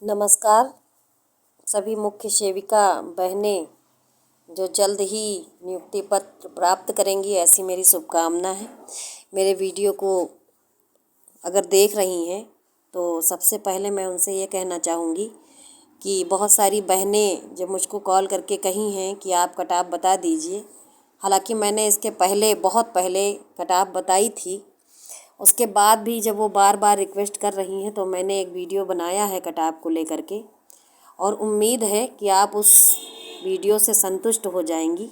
नमस्कार सभी मुख्य सेविका बहनें जो जल्द ही नियुक्ति पत्र प्राप्त करेंगी, ऐसी मेरी शुभकामना है। मेरे वीडियो को अगर देख रही हैं तो सबसे पहले मैं उनसे ये कहना चाहूँगी कि बहुत सारी बहनें जो मुझको कॉल करके कही हैं कि आप कट ऑफ बता दीजिए। हालांकि मैंने इसके पहले बहुत पहले कट ऑफ बताई थी, उसके बाद भी जब वो बार बार रिक्वेस्ट कर रही हैं तो मैंने एक वीडियो बनाया है कट ऑफ को लेकर के, और उम्मीद है कि आप उस वीडियो से संतुष्ट हो जाएंगी।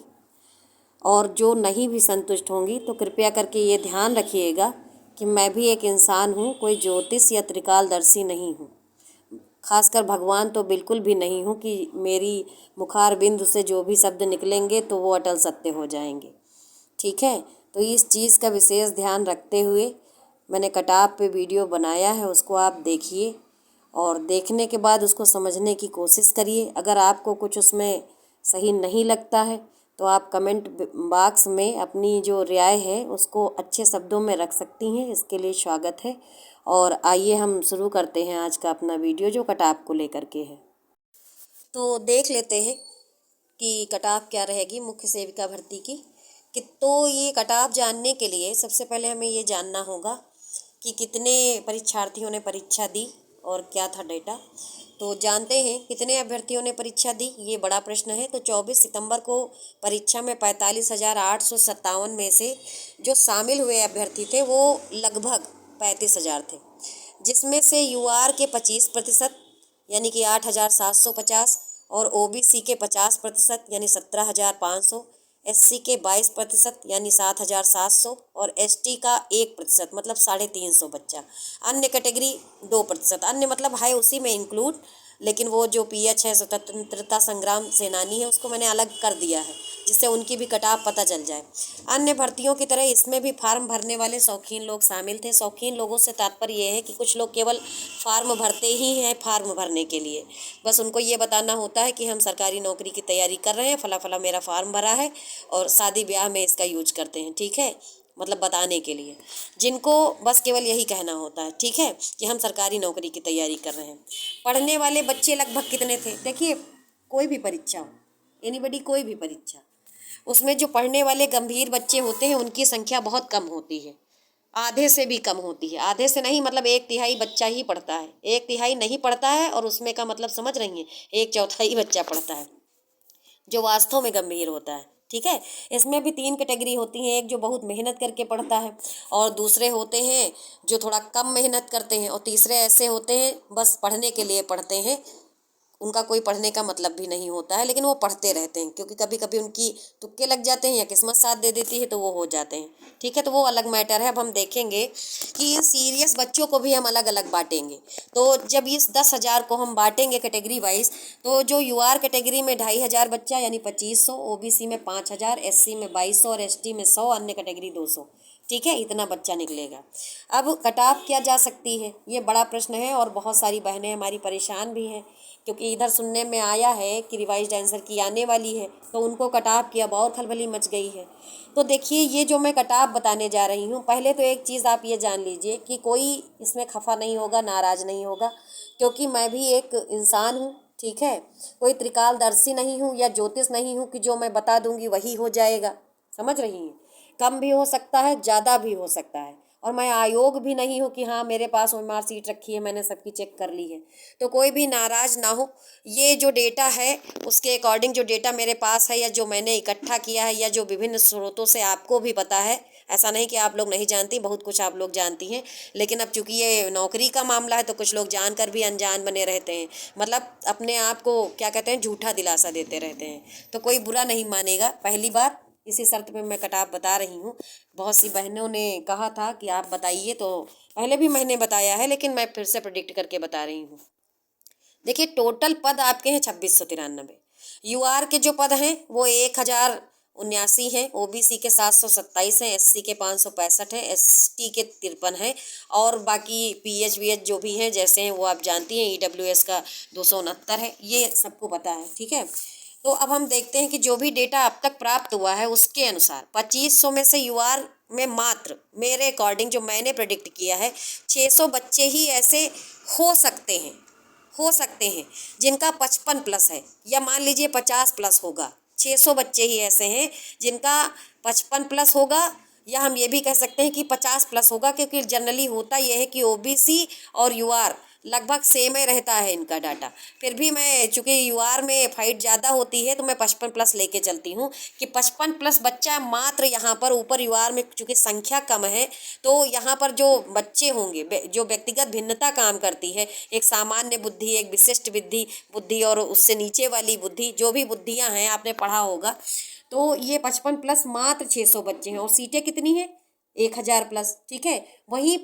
और जो नहीं भी संतुष्ट होंगी तो कृपया करके ये ध्यान रखिएगा कि मैं भी एक इंसान हूँ, कोई ज्योतिष या त्रिकालदर्शी नहीं हूँ। खासकर भगवान तो बिल्कुल भी नहीं हूँ कि मेरी मुखार बिंदु से जो भी शब्द निकलेंगे तो वो अटल सत्य हो जाएंगे। ठीक है, तो इस चीज़ का विशेष ध्यान रखते हुए मैंने कट ऑफ पे वीडियो बनाया है, उसको आप देखिए और देखने के बाद उसको समझने की कोशिश करिए। अगर आपको कुछ उसमें सही नहीं लगता है तो आप कमेंट बॉक्स में अपनी जो राय है उसको अच्छे शब्दों में रख सकती हैं, इसके लिए स्वागत है। और आइए हम शुरू करते हैं आज का अपना वीडियो जो कट ऑफ को लेकर के है। तो देख लेते हैं कि कट ऑफ क्या रहेगी मुख्य सेविका भर्ती की। कि तो ये कट ऑफ जानने के लिए सबसे पहले हमें ये जानना होगा कि कितने परीक्षार्थियों ने परीक्षा दी और क्या था डेटा। तो जानते हैं कितने अभ्यर्थियों ने परीक्षा दी, ये बड़ा प्रश्न है। तो 24 सितंबर को परीक्षा में 45,857 में से जो शामिल हुए अभ्यर्थी थे वो लगभग 35,000 थे, जिसमें से यूआर के 25% यानी कि 8,750 और ओबीसी के 50% यानी 17,500, एससी के 22% यानी 7,700 और एसटी का 1% मतलब 350 बच्चा। अन्य कैटेगरी 2%, अन्य मतलब है उसी में इंक्लूड, लेकिन वो जो पीएच है स्वतंत्रता संग्राम सेनानी है उसको मैंने अलग कर दिया है जिससे उनकी भी कट ऑफ पता चल जाए। अन्य भर्तियों की तरह इसमें भी फार्म भरने वाले शौकीन लोग शामिल थे। शौकीन लोगों से तात्पर्य ये है कि कुछ लोग केवल फार्म भरते ही हैं फार्म भरने के लिए, बस उनको ये बताना होता है कि हम सरकारी नौकरी की तैयारी कर रहे हैं, फला फला मेरा फार्म भरा है, और शादी ब्याह में इसका यूज करते हैं। ठीक है, मतलब बताने के लिए, जिनको बस केवल यही कहना होता है, ठीक है, कि हम सरकारी नौकरी की तैयारी कर रहे हैं। पढ़ने वाले बच्चे लगभग कितने थे? देखिए, कोई भी परीक्षा हो, एनीबडी, कोई भी परीक्षा, उसमें जो पढ़ने वाले गंभीर बच्चे होते हैं उनकी संख्या बहुत कम होती है, आधे से भी कम होती है। आधे से नहीं मतलब 1/3 बच्चा ही पढ़ता है, 1/3 नहीं पढ़ता है, और उसमें का मतलब समझ रही हैं, 1/4 बच्चा पढ़ता है जो वास्तव में गंभीर होता है। ठीक है, इसमें भी 3 कैटेगरी होती हैं, एक जो बहुत मेहनत करके पढ़ता है, और दूसरे होते हैं जो थोड़ा कम मेहनत करते हैं, और तीसरे ऐसे होते हैं बस पढ़ने के लिए पढ़ते हैं, उनका कोई पढ़ने का मतलब भी नहीं होता है, लेकिन वो पढ़ते रहते हैं क्योंकि कभी कभी उनकी तुक्के लग जाते हैं या किस्मत साथ दे देती है तो वो हो जाते हैं। ठीक है, तो वो अलग मैटर है। अब हम देखेंगे कि इन सीरियस बच्चों को भी हम अलग अलग बांटेंगे। तो जब इस 10,000 को हम बांटेंगे कैटेगरी वाइज, तो जो यूआर कैटेगरी में 2,500 बच्चा यानी 2,500, ओबीसी में 5,000, एससी में 2,200 और एसटी में 100, अन्य कैटेगरी 200। ठीक है, इतना बच्चा निकलेगा। अब कट ऑफ क्या जा सकती है, ये बड़ा प्रश्न है, और बहुत सारी बहनें हमारी परेशान भी हैं क्योंकि इधर सुनने में आया है कि रिवाइज्ड आंसर की आने वाली है, तो उनको कट ऑफ की अब और खलबली मच गई है। तो देखिए, ये जो मैं कट ऑफ बताने जा रही हूँ, पहले तो एक चीज़ आप ये जान लीजिए कि कोई इसमें खफा नहीं होगा, नाराज़ नहीं होगा, क्योंकि मैं भी एक इंसान हूँ। ठीक है, कोई त्रिकालदर्शी नहीं हूँ या ज्योतिष नहीं हूँ कि जो मैं बता दूंगी वही हो जाएगा। समझ रही हैं, कम भी हो सकता है, ज़्यादा भी हो सकता है, और मैं आयोग भी नहीं हूँ कि हाँ मेरे पास ओएमआर सीट रखी है, मैंने सबकी चेक कर ली है। तो कोई भी नाराज़ ना हो। ये जो डेटा है उसके अकॉर्डिंग जो डेटा मेरे पास है या जो मैंने इकट्ठा किया है या जो विभिन्न स्रोतों से आपको भी पता है, ऐसा नहीं कि आप लोग नहीं जानती, बहुत कुछ आप लोग जानती हैं, लेकिन अब चूंकि ये नौकरी का मामला है तो कुछ लोग जानकर भी अनजान बने रहते हैं, मतलब अपने आप को क्या कहते हैं, झूठा दिलासा देते रहते हैं। तो कोई बुरा नहीं मानेगा। पहली बार इसी शर्त पे मैं कट ऑफ बता रही हूँ। बहुत सी बहनों ने कहा था कि आप बताइए, तो पहले भी मैंने बताया है, लेकिन मैं फिर से प्रेडिक्ट करके बता रही हूँ। देखिए, टोटल पद आपके हैं 2693। यूआर के जो पद हैं वो 1,079 हैं, ओबीसी के 727 हैं, एससी के 565 हैं, एसटी के 53 हैं, और बाकी पीएच वीएच जो भी हैं जैसे हैं वो आप जानती हैं, ईडब्ल्यूएस का 269 है, ये सबको पता है। ठीक है, तो अब हम देखते हैं कि जो भी डेटा अब तक प्राप्त हुआ है उसके अनुसार 2,500 में से यूआर में मात्र मेरे अकॉर्डिंग जो मैंने प्रेडिक्ट किया है 600 बच्चे ही ऐसे हो सकते हैं, हो सकते हैं जिनका 55+ है, या मान लीजिए 50+ होगा। 600 बच्चे ही ऐसे हैं जिनका 55+ होगा, या हम ये भी कह सकते हैं कि 50+ होगा, क्योंकि जनरली होता यह है कि ओबीसी और यूआर लगभग सेम ही रहता है इनका डाटा। फिर भी मैं, चूँकि यूआर में फाइट ज़्यादा होती है, तो मैं 55+ लेके चलती हूँ कि 55+ बच्चा मात्र यहाँ पर ऊपर यूआर में, चूँकि संख्या कम है, तो यहाँ पर जो बच्चे होंगे, जो व्यक्तिगत भिन्नता काम करती है, एक सामान्य बुद्धि, एक विशिष्ट बुद्धि और उससे नीचे वाली बुद्धि, जो भी बुद्धियाँ हैं आपने पढ़ा होगा, तो ये 55+ मात्र 600 बच्चे हैं। और सीटें कितनी हैं? 1000+। ठीक है, वहीं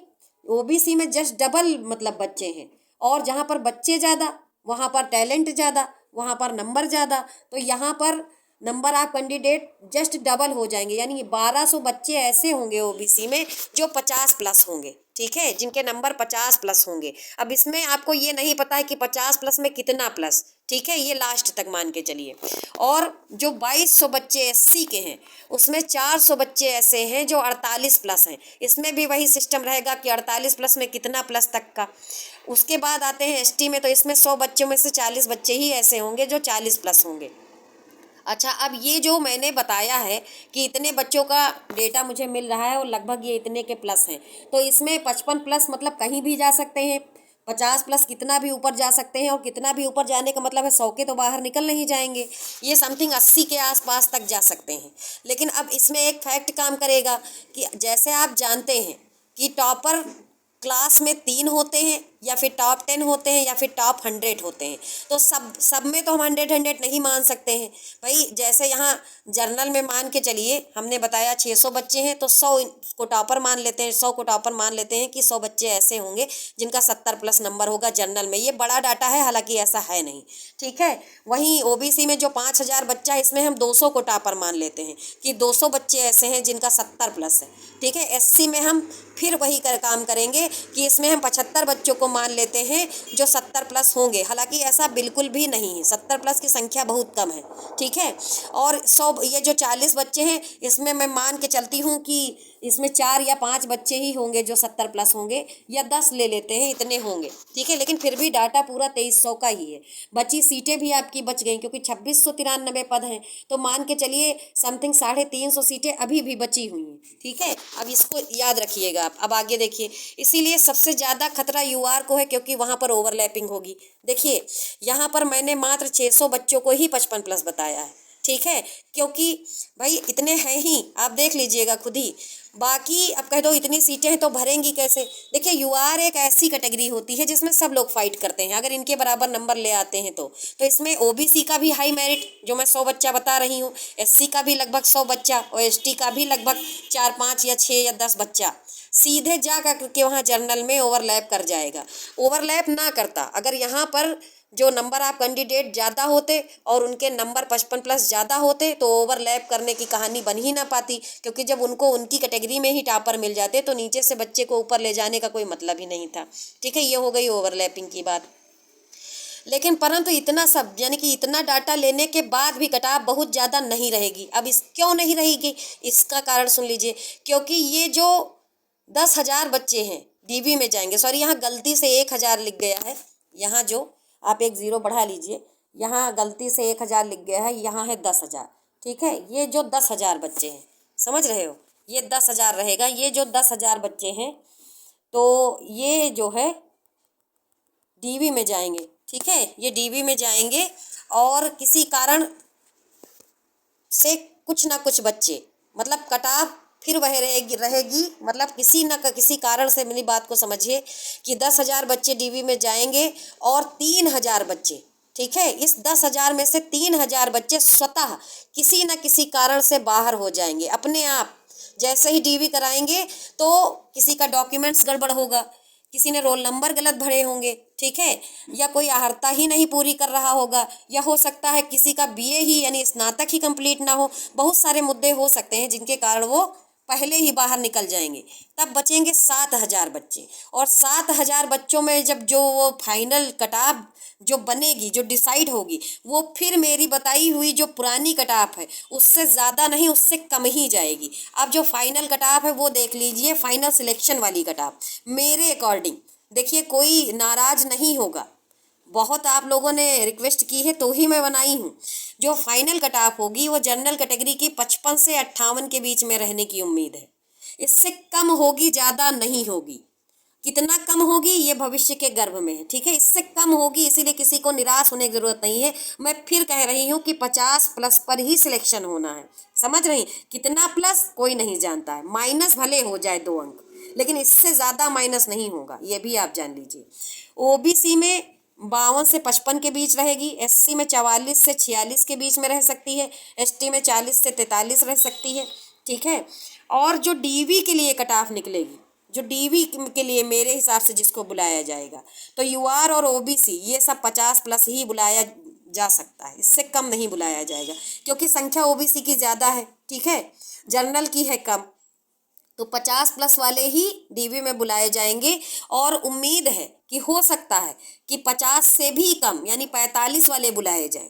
ओबीसी में जस्ट डबल मतलब बच्चे हैं, और जहाँ पर बच्चे ज़्यादा वहाँ पर टैलेंट ज़्यादा, वहाँ पर नंबर ज़्यादा, तो यहाँ पर number of candidate just double हो जाएंगे, यानी 1200 बच्चे ऐसे होंगे ओबीसी में जो 50+ होंगे। ठीक है, जिनके नंबर 50+ होंगे। अब इसमें आपको ये नहीं पता है कि 50+ में कितना प्लस, ठीक है, ये लास्ट तक मान के चलिए। और जो 2200 बच्चे एससी के हैं, उसमें 400 बच्चे ऐसे हैं जो 48+ हैं। इसमें भी वही सिस्टम रहेगा कि 48+ में कितना प्लस तक का। उसके बाद आते हैं एसटी में, तो इसमें 100 बच्चों में से 40 बच्चे ही ऐसे होंगे जो 40+ होंगे। अच्छा, अब ये जो मैंने बताया है कि इतने बच्चों का डेटा मुझे मिल रहा है और लगभग ये इतने के प्लस हैं, तो इसमें 55+ मतलब कहीं भी जा सकते हैं, 50+ कितना भी ऊपर जा सकते हैं, और कितना भी ऊपर जाने का मतलब है 100 के तो बाहर निकल नहीं जाएंगे, ये समथिंग 80 के आसपास तक जा सकते हैं। लेकिन अब इसमें एक फैक्ट काम करेगा कि जैसे आप जानते हैं कि टॉपर क्लास में 3 होते हैं, या फिर टॉप 10 होते हैं, या फिर टॉप 100 होते हैं, तो सब में तो हम 100 नहीं मान सकते हैं भाई। जैसे यहाँ जर्नल में मान के चलिए, हमने बताया 600 बच्चे हैं, तो 100 को टॉपर मान लेते हैं, 100 को टॉपर मान लेते हैं कि 100 बच्चे ऐसे होंगे जिनका 70+ नंबर होगा जर्नल में। ये बड़ा डाटा है, हालांकि ऐसा है नहीं। ठीक है, वहीं ओबीसी में जो 5000 बच्चा है, इसमें हम 200 को टॉपर मान लेते हैं कि 200 बच्चे ऐसे हैं जिनका 70+ है। ठीक है, एससी में हम फिर वही काम करेंगे कि इसमें हम 75 बच्चों को मान लेते हैं जो 70+ होंगे, हालांकि ऐसा बिल्कुल भी नहीं है, 70+ की संख्या बहुत कम है। ठीक है, और 100 ये जो 40 बच्चे हैं, इसमें मैं मान के चलती हूँ कि इसमें 4 या 5 बच्चे ही होंगे जो 70+ होंगे, या 10 ले लेते हैं, इतने होंगे। ठीक है, लेकिन फिर भी डाटा पूरा 2300 का ही है। बची सीटें भी आपकी बच गई, क्योंकि 2693 पद हैं, तो मान के चलिए समथिंग 350 सीटें अभी भी बची हुई हैं। ठीक है, अब इसको याद रखिएगा आप। अब आगे देखिए, इसीलिए सबसे ज़्यादा खतरा यूआर को है, क्योंकि वहाँ पर ओवरलैपिंग होगी। देखिए, यहाँ पर मैंने मात्र 600 बच्चों को ही 55+ बताया है। ठीक है, क्योंकि भाई इतने हैं ही, आप देख लीजिएगा खुद ही। बाकी अब कह दो इतनी सीटें हैं तो भरेंगी कैसे? देखिए, यूआर एक ऐसी कैटेगरी होती है जिसमें सब लोग फाइट करते हैं, अगर इनके बराबर नंबर ले आते हैं तो इसमें ओबीसी का भी हाई मेरिट जो मैं 100 बच्चा बता रही हूँ, एससी का भी लगभग 100 बच्चा, और एसटी का भी लगभग 4, 5 या 6 या 10 बच्चा सीधे जा करके वहाँ जर्नल में ओवरलैप कर जाएगा। ओवरलैप ना करता, अगर यहाँ पर जो नंबर ऑफ कैंडिडेट ज़्यादा होते और उनके नंबर 55+ ज़्यादा होते, तो ओवरलैप करने की कहानी बन ही ना पाती, क्योंकि जब उनको उनकी कैटेगरी में ही टॉपर मिल जाते तो नीचे से बच्चे को ऊपर ले जाने का कोई मतलब ही नहीं था। ठीक है, ये हो गई ओवरलैपिंग की बात। लेकिन परंतु इतना सब, यानी कि इतना डाटा लेने के बाद भी कट ऑफ बहुत ज़्यादा नहीं रहेगी। अब इस क्यों नहीं रहेगी, इसका कारण सुन लीजिए। क्योंकि ये जो 10,000 बच्चे हैं डीबी में जाएंगे, सॉरी यहाँ गलती से 1000 लिख गया है, यहाँ जो आप एक 0 बढ़ा लीजिए, यहाँ गलती से 1000 लिख गया है, यहाँ है 10,000। ठीक है, ये जो 10,000 बच्चे हैं, समझ रहे हो, ये 10,000 रहेगा। ये जो 10,000 बच्चे हैं, तो ये जो है डीबी में जाएंगे। ठीक है, ये डीबी में जाएंगे, और किसी कारण से कुछ ना कुछ बच्चे, मतलब कट ऑफ फिर वह रहेगी, मतलब किसी न किसी कारण से, मेरी बात को समझिए कि 10,000 बच्चे डीबी में जाएंगे और 3,000 बच्चे, ठीक है, इस 10,000 में से 3,000 बच्चे स्वतः किसी न किसी कारण से बाहर हो जाएंगे अपने आप। जैसे ही डीबी कराएंगे तो किसी का डॉक्यूमेंट्स गड़बड़ होगा, किसी ने रोल नंबर गलत भरे होंगे, ठीक है, या कोई अर्हता ही नहीं पूरी कर रहा होगा, या हो सकता है किसी का बीए ही यानी स्नातक ही कंप्लीट ना हो। बहुत सारे मुद्दे हो सकते हैं जिनके कारण वो पहले ही बाहर निकल जाएंगे। तब बचेंगे 7,000 बच्चे, और 7,000 बच्चों में जब जो वो फाइनल कट ऑफ जो बनेगी, जो डिसाइड होगी, वो फिर मेरी बताई हुई जो पुरानी कट ऑफ है उससे ज़्यादा नहीं, उससे कम ही जाएगी। अब जो फाइनल कट ऑफ है वो देख लीजिए, फाइनल सिलेक्शन वाली कट ऑफ मेरे अकॉर्डिंग, देखिए कोई नाराज़ नहीं होगा, बहुत आप लोगों ने रिक्वेस्ट की है तो ही मैं बनाई हूँ। जो फाइनल कट ऑफ होगी वो जनरल कैटेगरी की 55 से 58 के बीच में रहने की उम्मीद है। इससे कम होगी, ज़्यादा नहीं होगी। कितना कम होगी ये भविष्य के गर्भ में है, ठीक है। इससे कम होगी, इसीलिए किसी को निराश होने की ज़रूरत नहीं है। मैं फिर कह रही हूँ कि 50 प्लस पर ही सिलेक्शन होना है। समझ रही? कितना प्लस कोई नहीं जानता है। माइनस भले हो जाए 2 अंक, लेकिन इससे ज़्यादा माइनस नहीं होगा, ये भी आप जान लीजिए। ओबीसी में 52 से 55 के बीच रहेगी, एससी में 44 से 46 के बीच में रह सकती है, एसटी में 40 से 43 रह सकती है, ठीक है। और जो डीवी के लिए कट ऑफ निकलेगी, जो डीवी के लिए मेरे हिसाब से जिसको बुलाया जाएगा, तो यूआर और ओबीसी ये सब 50 प्लस ही बुलाया जा सकता है, इससे कम नहीं बुलाया जाएगा, क्योंकि संख्या ओबीसी की ज़्यादा है, ठीक है, जनरल की है कम। तो 50 प्लस वाले ही डीवी में बुलाए जाएंगे। और उम्मीद है कि हो सकता है कि 50 से भी कम यानी 45 वाले बुलाए जाएं।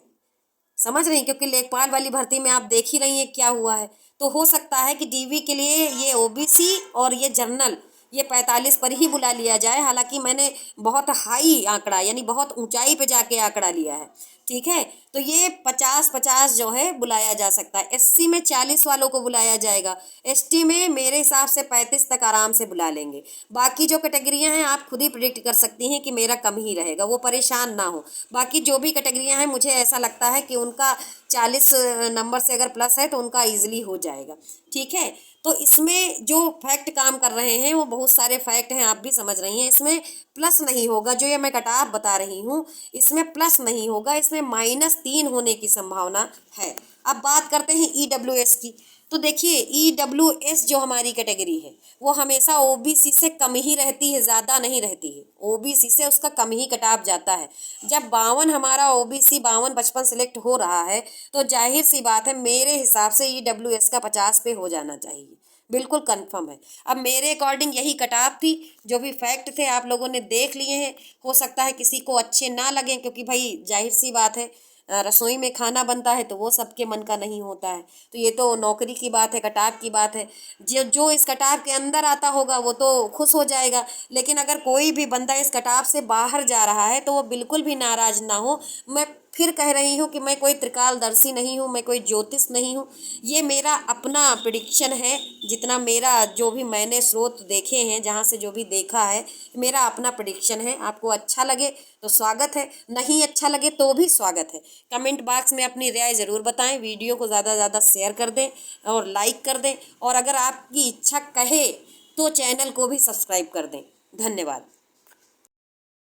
समझ रही? क्योंकि लेखपाल वाली भर्ती में आप देख ही रही हैं क्या हुआ है। तो हो सकता है कि डीवी के लिए ये ओबीसी और ये जनरल ये 45 पर ही बुला लिया जाए। हालांकि मैंने बहुत हाई आंकड़ा यानी बहुत ऊंचाई पे जाके आंकड़ा लिया है, ठीक है। तो ये 50-50 जो है बुलाया जा सकता है। एससी में 40 वालों को बुलाया जाएगा, एसटी में मेरे हिसाब से 35 तक आराम से बुला लेंगे। बाकी जो कैटेगरियां हैं आप खुद ही प्रिडिक्ट कर सकती हैं कि मेरा कम ही रहेगा, वो परेशान ना हो। बाकी जो भी कैटेगरियां हैं मुझे ऐसा लगता है कि उनका 40 नंबर से अगर प्लस है तो उनका ईजिली हो जाएगा, ठीक है। तो इसमें जो फैक्ट काम कर रहे हैं वो बहुत सारे फैक्ट हैं, आप भी समझ रही हैं। इसमें प्लस नहीं होगा, जो ये मैं कट ऑफ बता रही हूँ इसमें प्लस नहीं होगा, इसमें -3 होने की संभावना है। अब बात करते हैं ईडब्ल्यूएस की। तो देखिए ईडब्ल्यूएस जो हमारी कैटेगरी है वो हमेशा ओबीसी से कम ही रहती है, ज़्यादा नहीं रहती है। ओबीसी से उसका कम ही कट ऑफ जाता है। जब 52 हमारा ओबीसी 52-55 सिलेक्ट हो रहा है तो जाहिर सी बात है मेरे हिसाब से ईडब्ल्यूएस का 50 पे हो जाना चाहिए, बिल्कुल कंफर्म है। अब मेरे अकॉर्डिंग यही कट ऑफ थी, जो भी फैक्ट थे आप लोगों ने देख लिए हैं। हो सकता है किसी को अच्छे ना लगें, क्योंकि भाई जाहिर सी बात है रसोई में खाना बनता है तो वो सबके मन का नहीं होता है। तो ये तो नौकरी की बात है, कट ऑफ की बात है। जो जो इस कट ऑफ के अंदर आता होगा वो तो खुश हो जाएगा, लेकिन अगर कोई भी बंदा इस कट ऑफ से बाहर जा रहा है तो वो बिल्कुल भी नाराज़ ना हो। मैं फिर कह रही हूँ कि मैं कोई त्रिकालदर्शी नहीं हूँ, मैं कोई ज्योतिष नहीं हूँ। ये मेरा अपना प्रिडिक्शन है, जितना मेरा जो भी मैंने स्रोत देखे हैं, जहाँ से जो भी देखा है, मेरा अपना प्रिडिक्शन है। आपको अच्छा लगे तो स्वागत है, नहीं अच्छा लगे तो भी स्वागत है। कमेंट बॉक्स में अपनी राय ज़रूर बताएं, वीडियो को ज़्यादा से ज़्यादा शेयर कर दें और लाइक कर दें, और अगर आपकी इच्छा कहे तो चैनल को भी सब्सक्राइब कर दें। धन्यवाद।